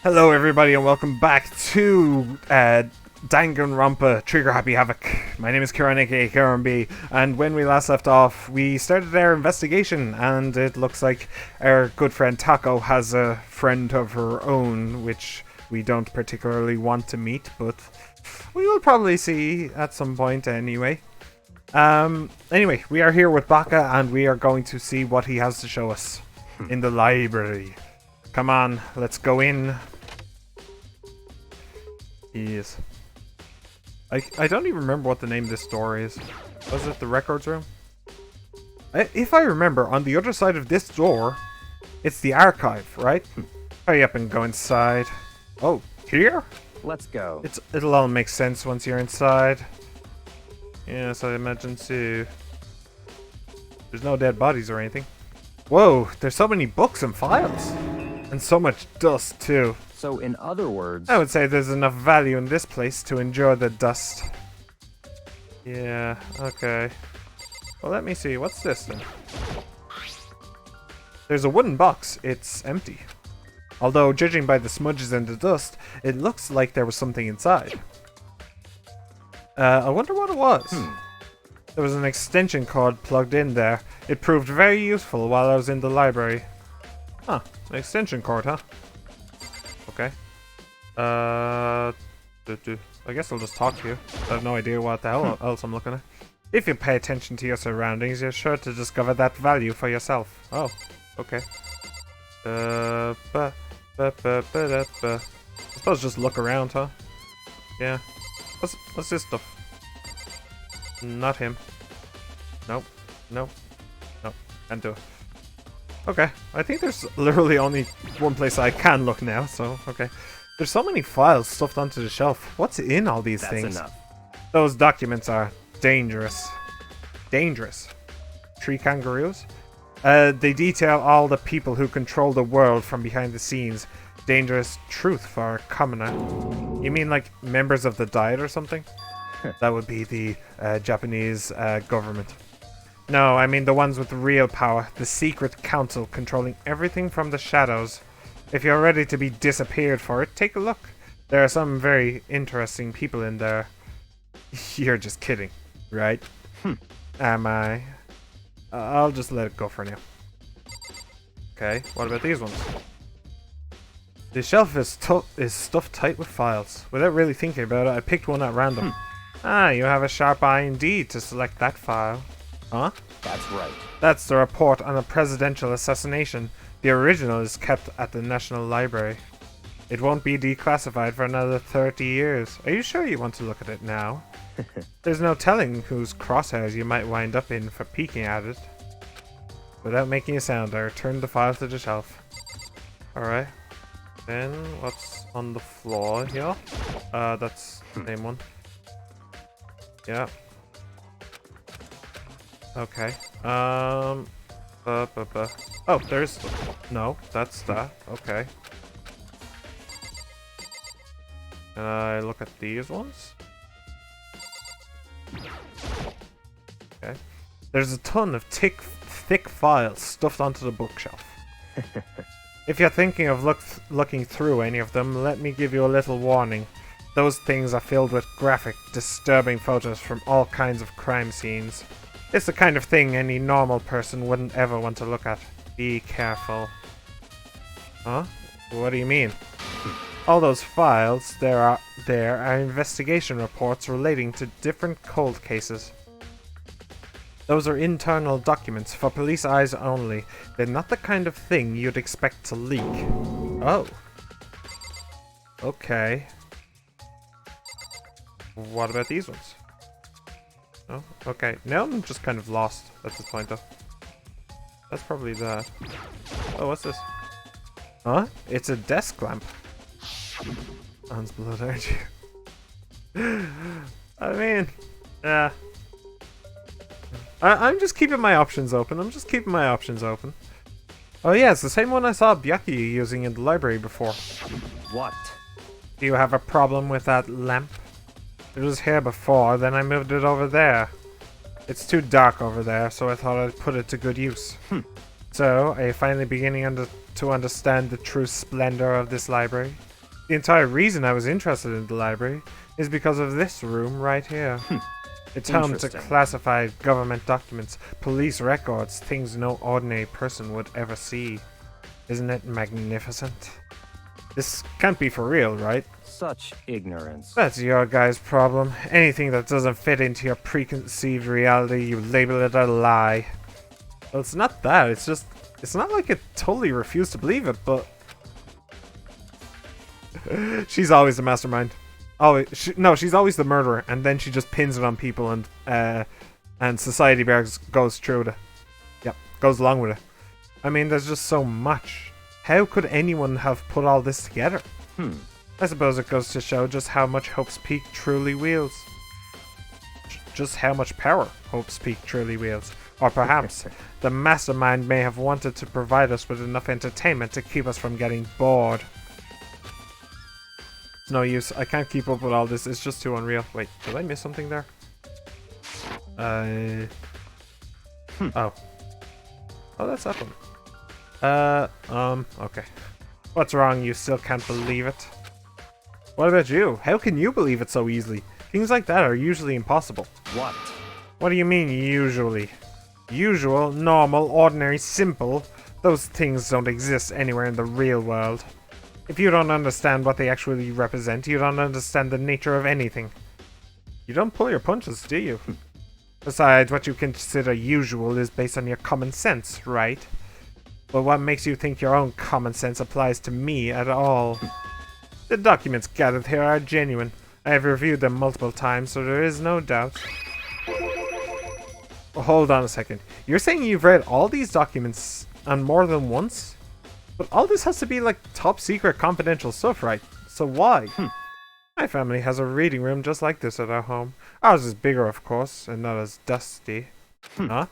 Hello everybody and welcome back to Danganronpa Trigger Happy Havoc. My name is Kieran aka AciaranB, and when we last left off we started our investigation and it looks like our good friend Taco has a friend of her own which we don't particularly want to meet, but we will probably see at some point anyway. Anyway, we are here with Baka and we are going to see what he has to show us in the library. Come on, let's go in. Yes. I don't even remember what the name of this door is. Was it the records room? If I remember, on the other side of this door, it's the archive, right? Hurry up and go inside. Oh, here? Let's go. It'll all make sense once you're inside. Yes, I imagine too. There's no dead bodies or anything. Whoa, there's so many books and files. And so much dust too. So in other words, I would say there's enough value in this place to endure the dust. Yeah, okay. Well, let me see. What's this then? There's a wooden box. It's empty. Although, judging by the smudges and the dust, it looks like there was something inside. I wonder what it was. There was an extension cord plugged in there. It proved very useful while I was in the library. Huh, an extension cord, huh? Okay. I guess I'll just talk to you. I have no idea what the hell else I'm looking at. If you pay attention to your surroundings, you're sure to discover that value for yourself. Oh, okay. I suppose just look around, huh? Yeah. What's this stuff? Not him. Nope. Nope. Nope. Can't do it. Okay, I think there's literally only one place I can look now, so okay. There's so many files stuffed onto the shelf. What's in all these things? That's enough. Those documents are dangerous. Dangerous. Tree kangaroos? They detail all the people who control the world from behind the scenes. Dangerous truth for a commoner. You mean like members of the Diet or something? That would be the Japanese government. No, I mean the ones with real power, the secret council controlling everything from the shadows. If you're ready to be disappeared for it, take a look. There are some very interesting people in there. You're just kidding, right? Am I? I'll just let it go for now. Okay, what about these ones? The shelf is stuffed tight with files. Without really thinking about it, I picked one at random. Ah, you have a sharp eye indeed to select that file. Huh? That's right. That's the report on a presidential assassination. The original is kept at the National Library. It won't be declassified for another 30 years. Are you sure you want to look at it now? There's no telling whose crosshairs you might wind up in for peeking at it. Without making a sound, I returned the file to the shelf. Alright. Then, what's on the floor here? That's the same one. Yeah. Okay. Oh, there's... No, that's that. Okay. Can I look at these ones? Okay. There's a ton of thick files stuffed onto the bookshelf. If you're thinking of looking through any of them, let me give you a little warning. Those things are filled with graphic, disturbing photos from all kinds of crime scenes. It's the kind of thing any normal person wouldn't ever want to look at. Be careful. Huh? What do you mean? All those files there are investigation reports relating to different cold cases. Those are internal documents for police eyes only. They're not the kind of thing you'd expect to leak. Oh. Okay. What about these ones? Oh, okay. Now I'm just kind of lost at this point, though. That's probably that. Oh, what's this? Huh? It's a desk lamp. Hans blood, aren't you? I mean, yeah. I'm just keeping my options open. Oh yeah, it's the same one I saw Byaki using in the library before. What? Do you have a problem with that lamp? It was here before, then I moved it over there. It's too dark over there, so I thought I'd put it to good use. So, are you finally beginning to understand the true splendor of this library? The entire reason I was interested in the library is because of this room right here. It's home to classified government documents, police records, things no ordinary person would ever see. Isn't it magnificent? This can't be for real, right? Such ignorance. That's your guy's problem. Anything that doesn't fit into your preconceived reality, you label it a lie. Well, it's not that. It's just... It's not like it totally refused to believe it, but... She's always the mastermind. Always, she's always the murderer, and then she just pins it on people, and Society Bear goes through with it. Yep, goes along with it. I mean, there's just so much. How could anyone have put all this together? I suppose it goes to show just how much Hope's Peak truly wields. Just how much power Hope's Peak truly wields. Or perhaps the mastermind may have wanted to provide us with enough entertainment to keep us from getting bored. It's no use. I can't keep up with all this. It's just too unreal. Wait, did I miss something there? Oh. Oh, that's that one. Okay. What's wrong? You still can't believe it? What about you? How can you believe it so easily? Things like that are usually impossible. What? What do you mean, usually? Usual, normal, ordinary, simple. Those things don't exist anywhere in the real world. If you don't understand what they actually represent, you don't understand the nature of anything. You don't pull your punches, do you? Besides, what you consider usual is based on your common sense, right? But what makes you think your own common sense applies to me at all? The documents gathered here are genuine. I have reviewed them multiple times, so there is no doubt. Oh, hold on a second. You're saying you've read all these documents and more than once? But all this has to be like top secret confidential stuff, right? So why? My family has a reading room just like this at our home. Ours is bigger, of course, and not as dusty. Huh?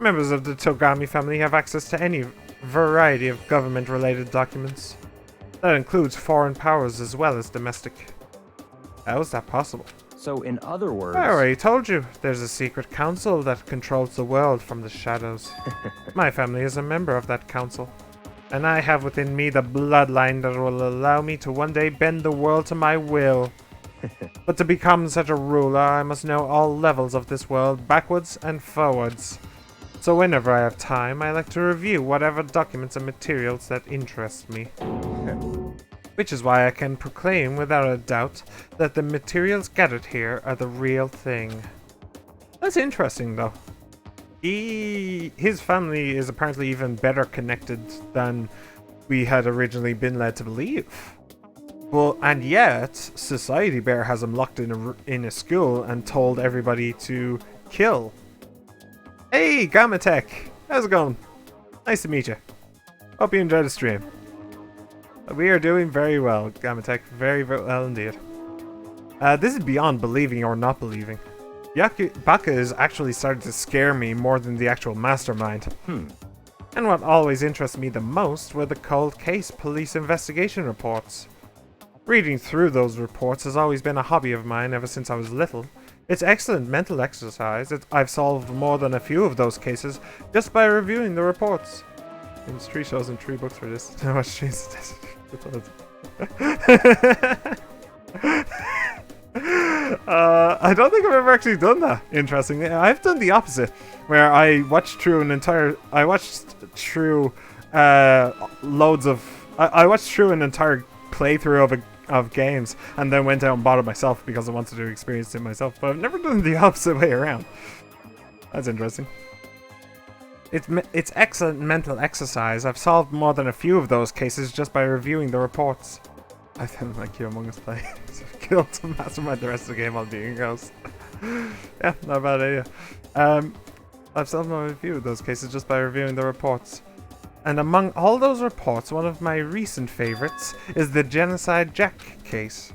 Members of the Togami family have access to any variety of government-related documents. That includes foreign powers as well as domestic. How is that possible? So, in other words... I already told you. There's a secret council that controls the world from the shadows. My family is a member of that council. And I have within me the bloodline that will allow me to one day bend the world to my will. But to become such a ruler, I must know all levels of this world, backwards and forwards. So whenever I have time, I like to review whatever documents and materials that interest me. Which is why I can proclaim without a doubt that the materials gathered here are the real thing. That's interesting, though. His family is apparently even better connected than we had originally been led to believe. Well, and yet, Society Bear has him locked in a school and told everybody to kill. Hey, Gamatech! How's it going? Nice to meet you. Hope you enjoyed the stream. We are doing very well, Gamatech. Very, very well indeed. This is beyond believing or not believing. Baka is actually starting to scare me more than the actual mastermind. And what always interested me the most were the cold case police investigation reports. Reading through those reports has always been a hobby of mine ever since I was little. It's excellent mental exercise. I've solved more than a few of those cases just by reviewing the reports. There's 3 shows and 3 books for this. How much streams is this? I don't think I've ever actually done that. Interestingly, I've done the opposite, where I watched through an entire playthrough of games, and then went out and bought it myself because I wanted to experience it myself. But I've never done the opposite way around. That's interesting. It's excellent mental exercise. I've solved more than a few of those cases just by reviewing the reports. I feel like you Among Us play. Kill to mastermind the rest of the game while being a ghost. Yeah, not a bad idea. I've solved more than a few of those cases just by reviewing the reports. And among all those reports, one of my recent favorites is the Genocide Jack case.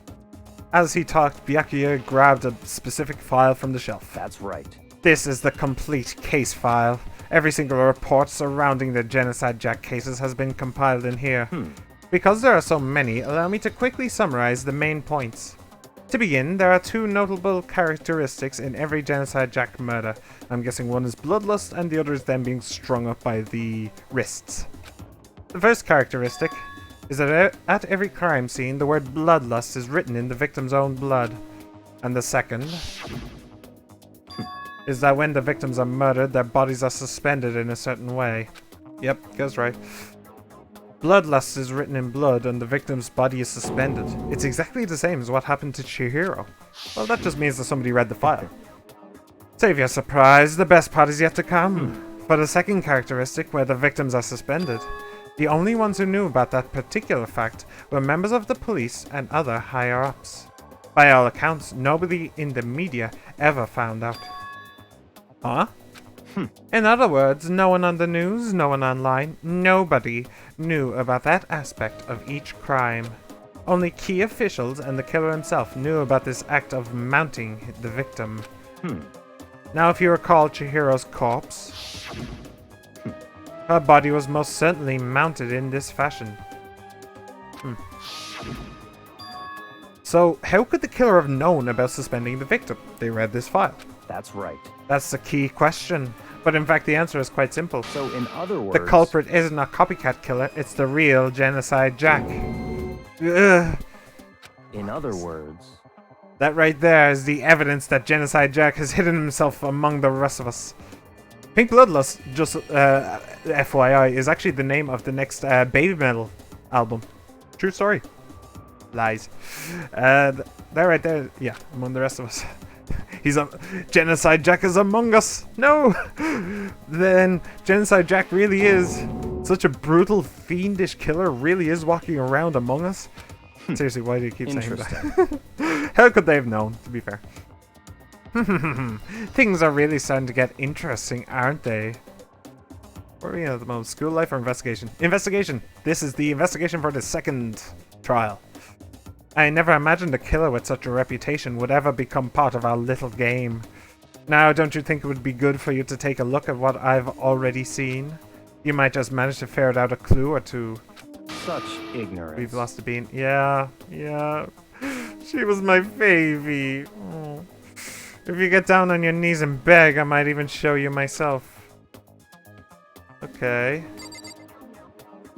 As he talked, Byakuya grabbed a specific file from the shelf. That's right. This is the complete case file. Every single report surrounding the Genocide Jack cases has been compiled in here. Because there are so many, allow me to quickly summarize the main points. To begin, there are 2 notable characteristics in every Genocide Jack murder. I'm guessing one is bloodlust and the other is them being strung up by the wrists. The first characteristic, is that at every crime scene, the word bloodlust is written in the victim's own blood. And the second is that when the victims are murdered, their bodies are suspended in a certain way. Yep, goes right. Bloodlust is written in blood and the victim's body is suspended. It's exactly the same as what happened to Chihiro. Well, that just means that somebody read the file. Save your surprise, the best part is yet to come. For the second characteristic, where the victims are suspended, the only ones who knew about that particular fact were members of the police and other higher-ups. By all accounts, nobody in the media ever found out. Huh? In other words, no one on the news, no one online, nobody knew about that aspect of each crime. Only key officials and the killer himself knew about this act of mounting the victim. Now, if you recall Chihiro's corpse, her body was most certainly mounted in this fashion. So, how could the killer have known about suspending the victim? They read this file. That's right. That's the key question. But in fact, the answer is quite simple. So, in other words, the culprit isn't a copycat killer, it's the real Genocide Jack. Ugh. in other words, That right there is the evidence that Genocide Jack has hidden himself among the rest of us. Pink Bloodlust, just FYI, is actually the name of the next Baby Metal album. True story. Lies. That right there, yeah, among the rest of us. Genocide Jack is among us. No! Then Genocide Jack really is. Such a brutal, fiendish killer really is walking around among us. Seriously, why do you keep saying that? How could they have known, to be fair? Things are really starting to get interesting, aren't they? Where are we at the moment? School life or investigation? Investigation! This is the investigation for the second trial. I never imagined a killer with such a reputation would ever become part of our little game. Now, don't you think it would be good for you to take a look at what I've already seen? You might just manage to ferret out a clue or two. Such ignorance. We've lost a bean. Yeah. She was my favy. Oh. If you get down on your knees and beg, I might even show you myself. Okay.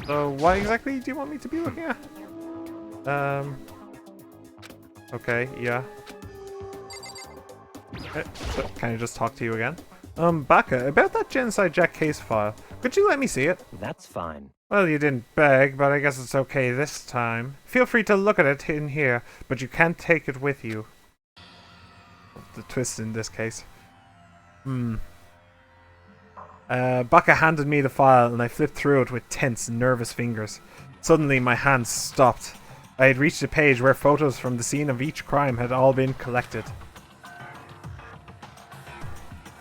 So, what exactly do you want me to be looking at? Okay, yeah. So can I just talk to you again? Baka, about that Genocide Jack case file. Could you let me see it? That's fine. Well, you didn't beg, but I guess it's okay this time. Feel free to look at it in here, but you can't take it with you. The twist in this case. Baka handed me the file, and I flipped through it with tense, nervous fingers. Suddenly, my hands stopped. I had reached a page where photos from the scene of each crime had all been collected.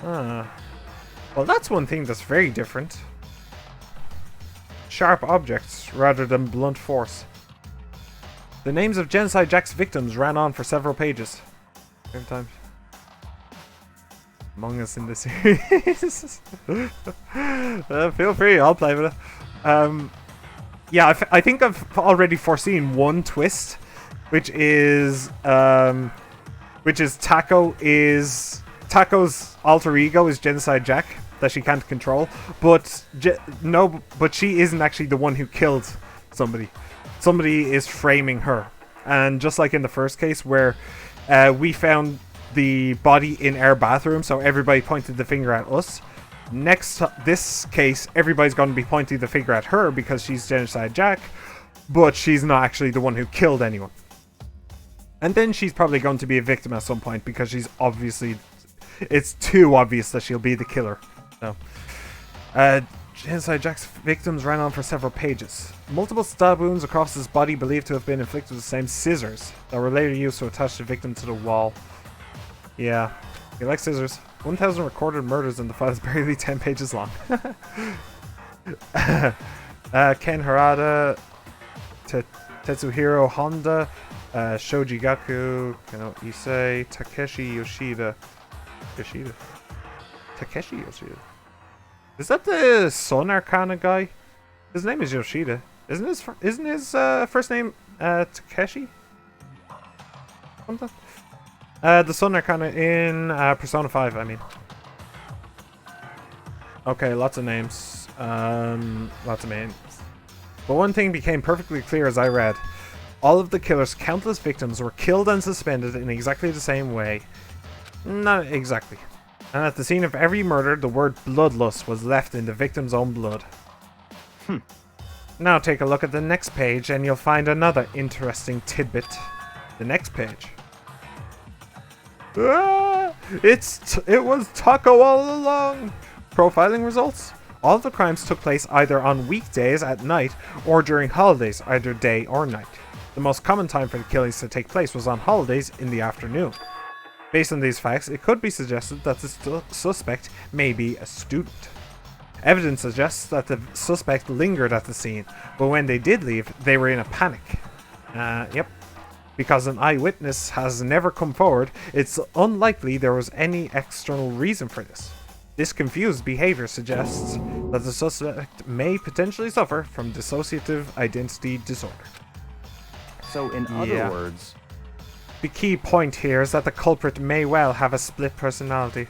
Well, that's one thing that's very different. Sharp objects rather than blunt force. The names of Genocide Jack's victims ran on for several pages. Same time. Among Us in the series. Feel free, I'll play with it. Yeah, I think I've already foreseen one twist, which is Taco's alter ego is Genocide Jack that she can't control, but she isn't actually the one who killed somebody. Somebody is framing her, and just like in the first case where we found the body in our bathroom, so everybody pointed the finger at us. This case, everybody's going to be pointing the finger at her because she's Genocide Jack, but she's not actually the one who killed anyone. And then she's probably going to be a victim at some point because she's obviously... It's too obvious that she'll be the killer. So, Genocide Jack's victims ran on for several pages. Multiple stab wounds across his body believed to have been inflicted with the same scissors that were later used to attach the victim to the wall. Yeah, he likes scissors. 1,000 recorded murders in the file is barely 10 pages long. Ken Harada, Tetsuhiro Honda, Shoji Gaku, Kano Issei, Takeshi Yoshida. Takeshi Yoshida. Is that the Sun Arcana guy? His name is Yoshida. Isn't his first name Takeshi? Something? The Sun Arcana in Persona 5, I mean. Okay, lots of names. Lots of names. But one thing became perfectly clear as I read. All of the killer's countless victims were killed and suspended in exactly the same way. Not exactly. And at the scene of every murder, the word bloodlust was left in the victim's own blood. Now take a look at the next page and you'll find another interesting tidbit. The next page. Ah, it was Taco all along! Profiling results. All of the crimes took place either on weekdays at night or during holidays, either day or night. The most common time for the killings to take place was on holidays in the afternoon. Based on these facts, it could be suggested that the suspect may be a student. Evidence suggests that the suspect lingered at the scene, but when they did leave, they were in a panic. Yep. Because an eyewitness has never come forward, it's unlikely there was any external reason for this. This confused behavior suggests that the suspect may potentially suffer from dissociative identity disorder. So in other words... The key point here is that the culprit may well have a split personality.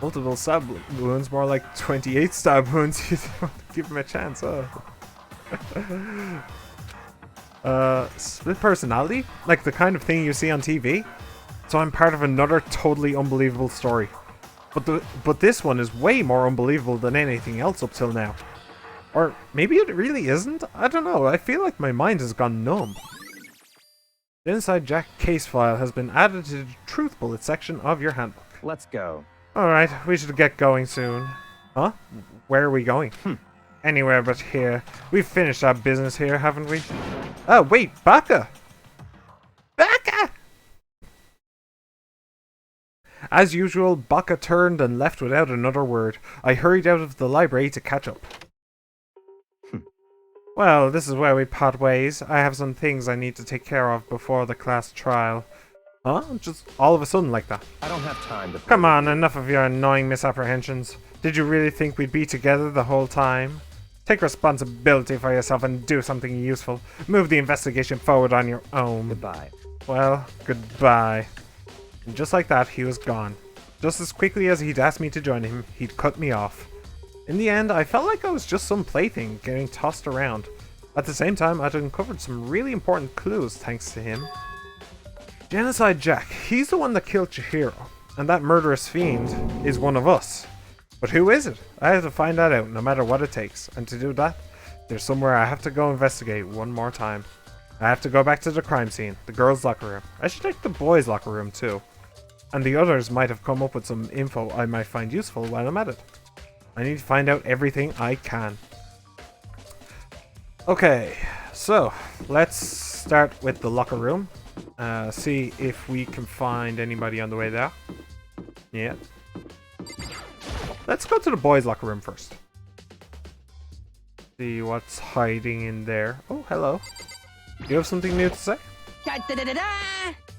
Multiple stab wounds, more like 28 stab wounds. You don't give him a chance, split personality? Like the kind of thing you see on TV? So I'm part of another totally unbelievable story. But this one is way more unbelievable than anything else up till now. Or maybe it really isn't? I don't know, I feel like my mind has gone numb. The Inside Jack case file has been added to the Truth Bullet section of your handbook. Let's go. Alright, we should get going soon. Huh? Where are we going? Anywhere but here. We've finished our business here, haven't we? Oh, wait, Baka! Baka! As usual, Baka turned and left without another word. I hurried out of the library to catch up. Well, this is where we part ways. I have some things I need to take care of before the class trial. Huh? Just all of a sudden like that. I don't have time to... Come on, enough of your annoying misapprehensions. Did you really think we'd be together the whole time? Take responsibility for yourself and do something useful. Move the investigation forward on your own. Goodbye. Well, goodbye. And just like that, he was gone. Just as quickly as he'd asked me to join him, he'd cut me off. In the end, I felt like I was just some plaything getting tossed around. At the same time, I'd uncovered some really important clues thanks to him. Genocide Jack, he's the one that killed Chihiro, and that murderous fiend is one of us. But who is it? I have to find that out, no matter what it takes. And to do that, there's somewhere I have to go investigate one more time. I have to go back to the crime scene, the girls' locker room. I should check the boys' locker room too. And the others might have come up with some info I might find useful while I'm at it. I need to find out everything I can. Okay, so let's start with the locker room. See if we can find anybody on the way there. Yeah. Let's go to the boys' locker room first. See what's hiding in there. Oh, hello. Do you have something new to say?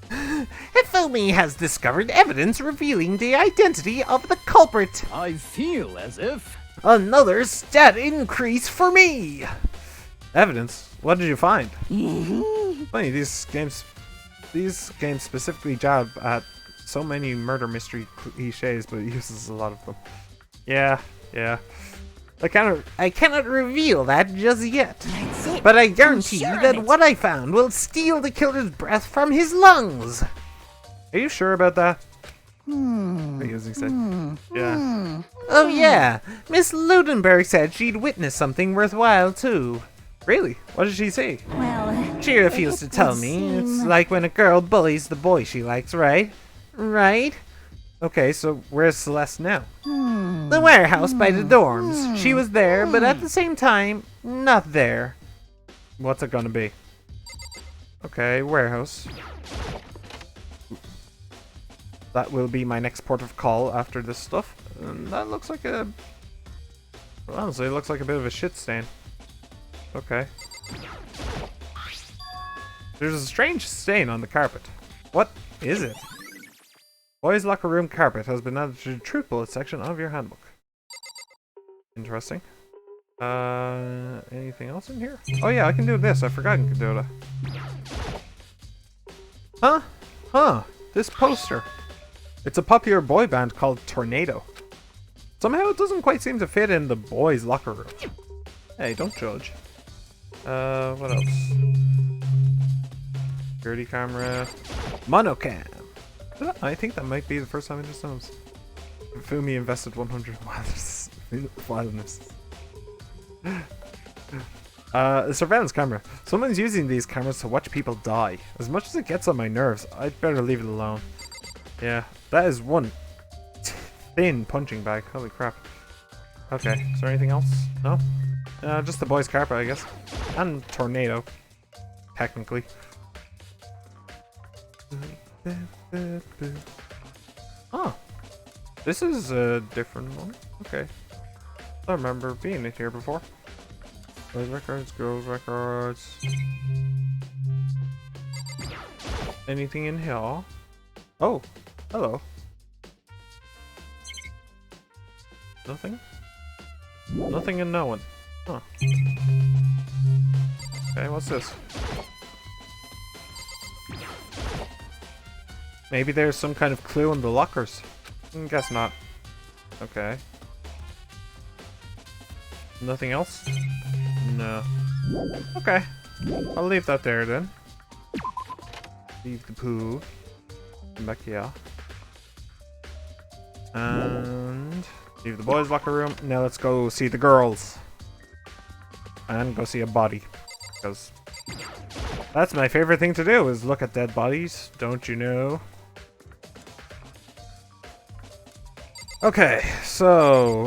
Hifumi has discovered evidence revealing the identity of the culprit. I feel as if... Another stat increase for me! Evidence? What did you find? Funny, these games specifically jab at so many murder mystery cliches, but it uses a lot of them. Yeah. I cannot reveal that just yet. But I guarantee you that what I found will steal the killer's breath from his lungs. Are you sure about that? Yeah. Oh yeah, Miss Ludenberg said she'd witnessed something worthwhile too. Really? What did she say? Well, She refused to tell me. It's like when a girl bullies the boy she likes, right? Right? Okay, so where's Celeste now? The warehouse by the dorms. She was there, but at the same time, not there. What's it gonna be? Okay, warehouse. That will be my next port of call after this stuff. And that looks like a... Honestly, it looks like a bit of a shit stain. Okay. There's a strange stain on the carpet. What is it? Boys' locker room carpet has been added to the Truth Bullet section of your handbook. Interesting. Anything else in here? Oh yeah, I can do this. I forgot I can do that. Huh. This poster. It's a popular boy band called Tornado. Somehow it doesn't quite seem to fit in the boys' locker room. Hey, don't judge. What else? Security camera. Monocam. I think that might be the first time I just noticed. Fumi invested 100 wildness. A surveillance camera. Someone's using these cameras to watch people die. As much as it gets on my nerves, I'd better leave it alone. Yeah, that is one thin punching bag. Holy crap. Okay, is there anything else? No? Just the boys' carpet, I guess. And tornado. Technically. Oh. This is a different one. Okay. I remember being in here before. Boys records, girls records. Anything in here? Oh, hello. Nothing? Nothing and no one. Huh. Okay, what's this? Maybe there's some kind of clue in the lockers. Guess not. Okay. Nothing else? No. Okay. I'll leave that there then. Leave the poo. Come back here. And leave the boys' locker room. Now let's go see the girls. And go see a body. Because that's my favorite thing to do, is look at dead bodies. Don't you know? Okay, so,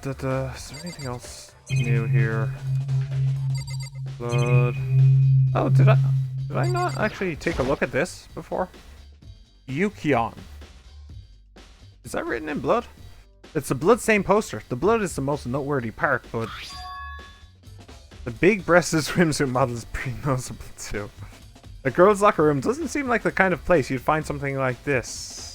is there anything else new here? Blood. Oh, did I not actually take a look at this before? Yukion. Is that written in blood? It's a blood-stained poster. The blood is the most noteworthy part, but the big-breasted swimsuit model is pretty noticeable too. The girls' locker room doesn't seem like the kind of place you'd find something like this.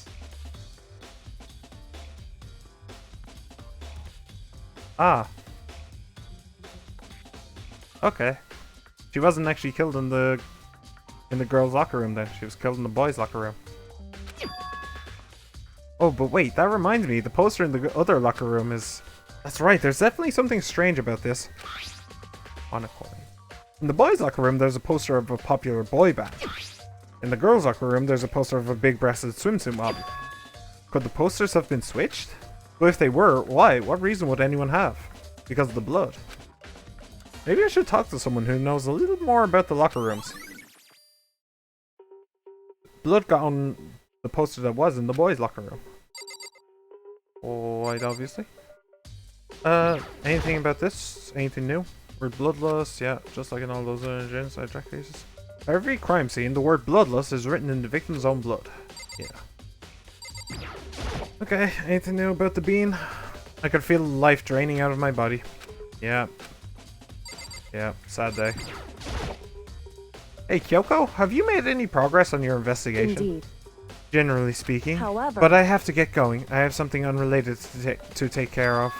Ah. Okay. She wasn't actually killed in the girls' locker room then. She was killed in the boys' locker room. Oh, but wait, that reminds me. The poster in the other locker room is... That's right, there's definitely something strange about this. On a coin. In the boys' locker room, there's a poster of a popular boy band. In the girls' locker room, there's a poster of a big-breasted swimsuit model. Could the posters have been switched? But if they were, why? What reason would anyone have? Because of the blood. Maybe I should talk to someone who knows a little more about the locker rooms. Blood got on the poster that was in the boys' locker room. Quite obviously. Anything about this? Anything new? We're bloodless, yeah, just like in all those other genocide track cases. Every crime scene, the word bloodless is written in the victim's own blood. Yeah. Okay, anything new about the bean? I could feel life draining out of my body. Yeah. Yeah, sad day. Hey Kyoko, have you made any progress on your investigation? Indeed. Generally speaking. However... But I have to get going. I have something unrelated to take care of.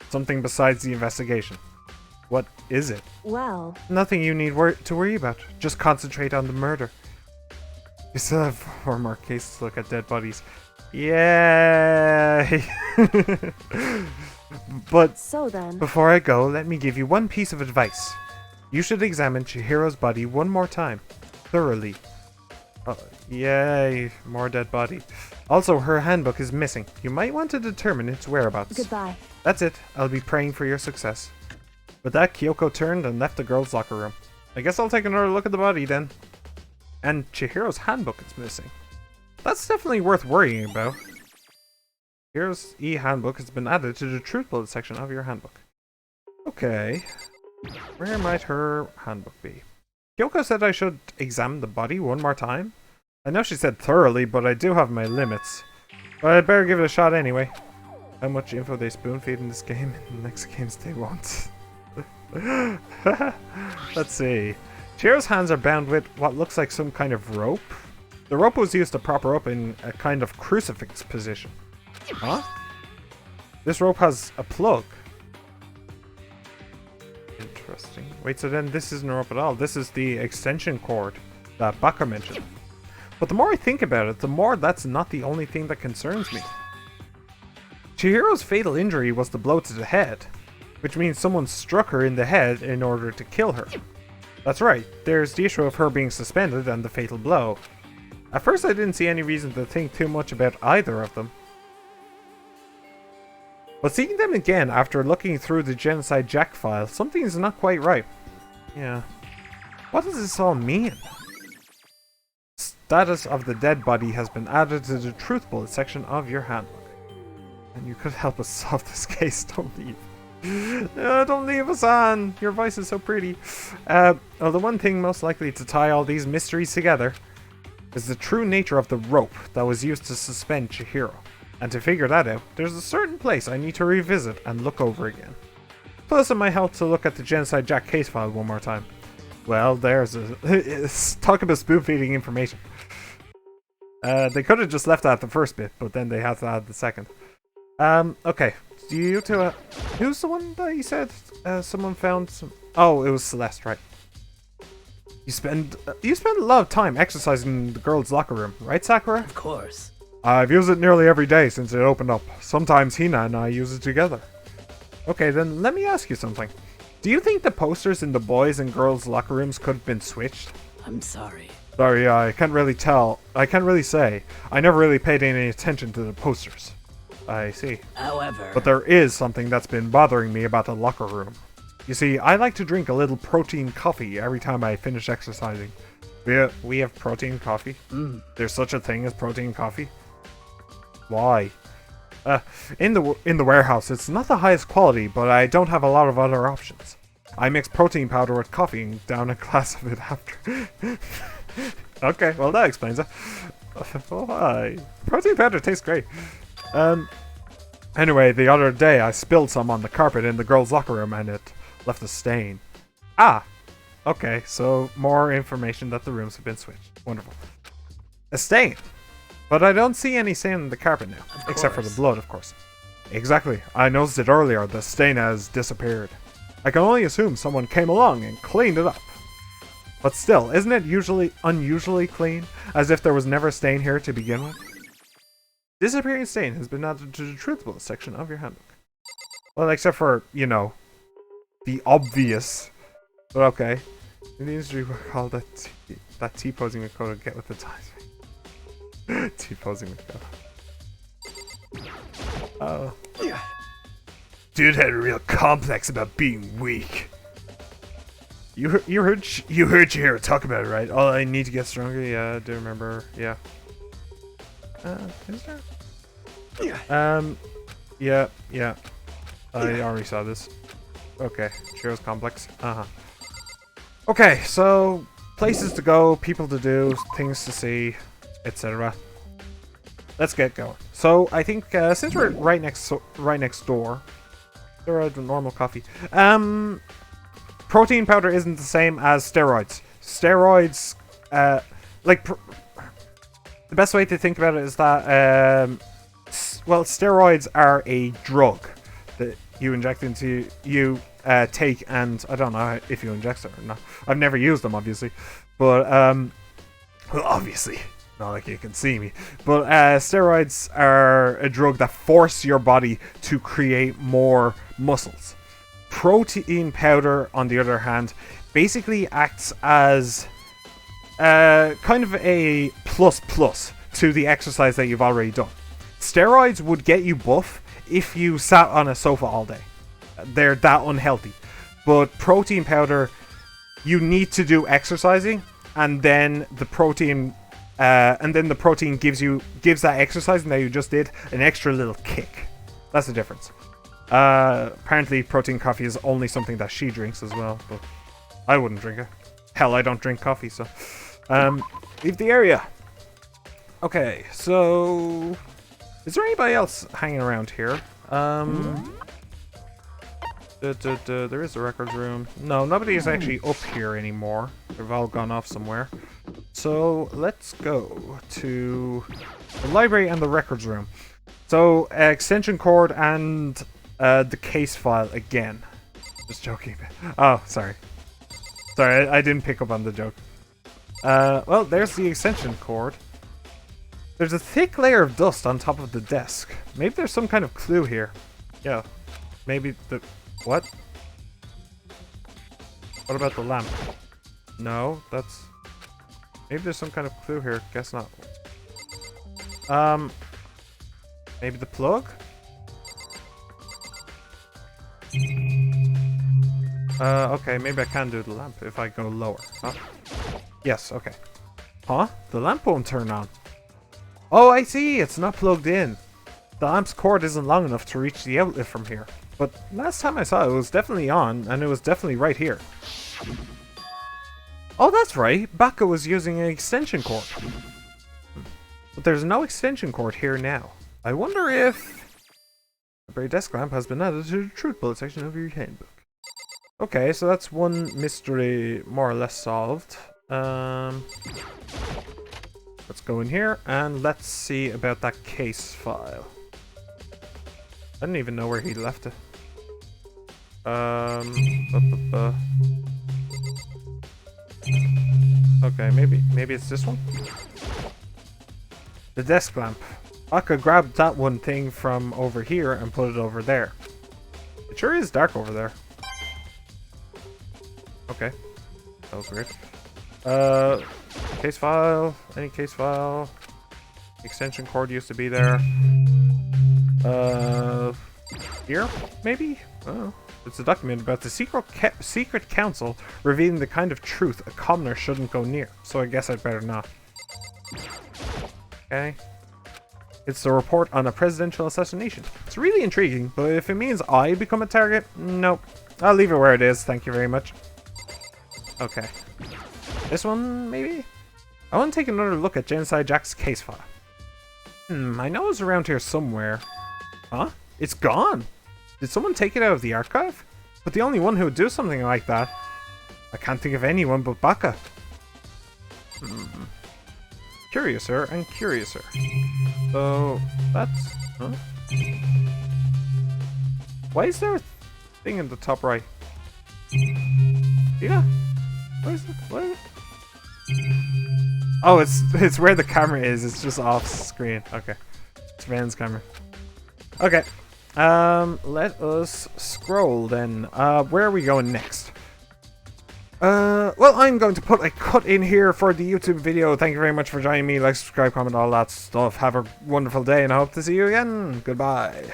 Something besides the investigation. What is it? Well... Nothing you need to worry about. Just concentrate on the murder. You still have 4 more cases to look at dead bodies. Yay! But so then... before I go, let me give you one piece of advice. You should examine Chihiro's body one more time. Thoroughly. Yay, more dead body. Also, her handbook is missing. You might want to determine its whereabouts. Goodbye. That's it. I'll be praying for your success. With that, Kyoko turned and left the girls' locker room. I guess I'll take another look at the body then. And Chihiro's handbook is missing. That's definitely worth worrying about. Chihiro's e-handbook has been added to the truth bullet section of your handbook. Okay. Where might her handbook be? Kyoko said I should examine the body one more time. I know she said thoroughly, but I do have my limits. But I'd better give it a shot anyway. How much info they spoon feed in this game, in the next games they won't. Let's see. Chihiro's hands are bound with what looks like some kind of rope. The rope was used to prop her up in a kind of crucifix position. Huh? This rope has a plug. Interesting. Wait, so then this isn't a rope at all. This is the extension cord that Baka mentioned. But the more I think about it, the more that's not the only thing that concerns me. Chihiro's fatal injury was the blow to the head, which means someone struck her in the head in order to kill her. That's right, there's the issue of her being suspended and the fatal blow. At first I didn't see any reason to think too much about either of them. But seeing them again after looking through the Genocide Jack file, something's not quite right. Yeah. What does this all mean? Status of the dead body has been added to the truth bullet section of your handbook. And you could help us solve this case, don't leave. Don't leave us on! Your voice is so pretty. Well, the one thing most likely to tie all these mysteries together is the true nature of the rope that was used to suspend Chihiro. And to figure that out, there's a certain place I need to revisit and look over again. Plus it might help to look at the Genocide Jack case file one more time. Well, there's a... talk about spoon-feeding information. They could have just left out the first bit, but then they had to add the second. Okay. Do you two... who's the one that you said someone found some... Oh, it was Celeste, right. You spend a lot of time exercising in the girls' locker room, right, Sakura? Of course. I've used it nearly every day since it opened up. Sometimes Hina and I use it together. Okay, then let me ask you something. Do you think the posters in the boys' and girls' locker rooms could have been switched? I'm sorry. Sorry, I can't really tell. I can't really say. I never really paid any attention to the posters. I see. However... But there is something that's been bothering me about the locker room. You see, I like to drink a little protein coffee every time I finish exercising. We have protein coffee? There's such a thing as protein coffee? Why? In the warehouse, it's not the highest quality, but I don't have a lot of other options. I mix protein powder with coffee and down a glass of it after. Okay, well that explains it. Why? Protein powder tastes great. Anyway, the other day I spilled some on the carpet in the girls' locker room and it left a stain. Ah! Okay, so more information that the rooms have been switched. Wonderful. A stain! But I don't see any stain on the carpet now. Except for the blood, of course. Exactly. I noticed it earlier. The stain has disappeared. I can only assume someone came along and cleaned it up. But still, isn't it unusually clean? As if there was never a stain here to begin with? Disappearing stain has been added to the truth bullet section of your handbook. Well, except for, you know, the obvious. But okay. In the industry, we call that T-posing with code to get with the times. T-posing with code. Oh. Dude had a real complex about being weak. You heard Chihiro talk about it, right? Oh, I need to get stronger. Yeah, I do remember. Yeah. Is there? Yeah. I already saw this. Okay, Chihiro's complex. Okay, so places to go, people to do, things to see, etc. Let's get going. So I think since we're right next door, there are the normal coffee. Protein powder isn't the same as steroids. Steroids, the best way to think about it is that, well, steroids are a drug that you inject into, you take, and I don't know if you inject it or not. I've never used them, obviously. But, well, obviously, not like you can see me. But steroids are a drug that force your body to create more muscles. Protein powder, on the other hand, basically acts as kind of a plus to the exercise that you've already done. Steroids would get you buff if you sat on a sofa all day. They're that unhealthy. But protein powder, you need to do exercising, and then the protein gives that exercising that you just did an extra little kick. That's the difference. Apparently protein coffee is only something that she drinks as well, but I wouldn't drink it. Hell, I don't drink coffee, so leave the area. Okay, so is there anybody else hanging around here? There is the records room. No, nobody is actually up here anymore. They've all gone off somewhere. So let's go to the library and the records room. So extension cord and the case file again. Just joking. Oh, sorry. Sorry, I didn't pick up on the joke. Well, there's the extension cord. There's a thick layer of dust on top of the desk. Maybe there's some kind of clue here. Yeah. Maybe the... What? What about the lamp? No, that's... Maybe there's some kind of clue here. Guess not. Maybe the plug? Okay, maybe I can do the lamp if I go lower. Huh? Yes, okay. Huh? The lamp won't turn on. Oh, I see! It's not plugged in. The lamp's cord isn't long enough to reach the outlet from here. But last time I saw it, it was definitely on, and it was definitely right here. Oh, that's right! Baka was using an extension cord. But there's no extension cord here now. I wonder if... The very desk lamp has been added to the truth bullet section of your handbook. Okay, so that's one mystery more or less solved. Let's go in here and let's see about that case file. I didn't even know where he left it. Okay, maybe it's this one? The desk lamp. Baka grabbed that one thing from over here and put it over there. It sure is dark over there. Okay. That was weird. Case file. Any case file. Extension cord used to be there. Here? Maybe? Oh. It's a document about the secret council revealing the kind of truth a commoner shouldn't go near. So I guess I'd better not. Okay. It's the report on a presidential assassination. It's really intriguing, but if it means I become a target, nope. I'll leave it where it is, thank you very much. Okay. This one, maybe? I want to take another look at Genocide Jack's case file. I know it's around here somewhere. Huh? It's gone! Did someone take it out of the archive? But the only one who would do something like that... I can't think of anyone but Baka. Curiouser and curiouser. So, that's... Huh? Why is there a thing in the top right? Yeah? What is it? What is it? Oh, it's where the camera is. It's just off screen. Okay. It's Van's camera. Okay. Let us scroll then. Where are we going next? Well, I'm going to put a cut in here for the YouTube video. Thank you very much for joining me. Like, subscribe, comment, all that stuff. Have a wonderful day, and I hope to see you again. Goodbye.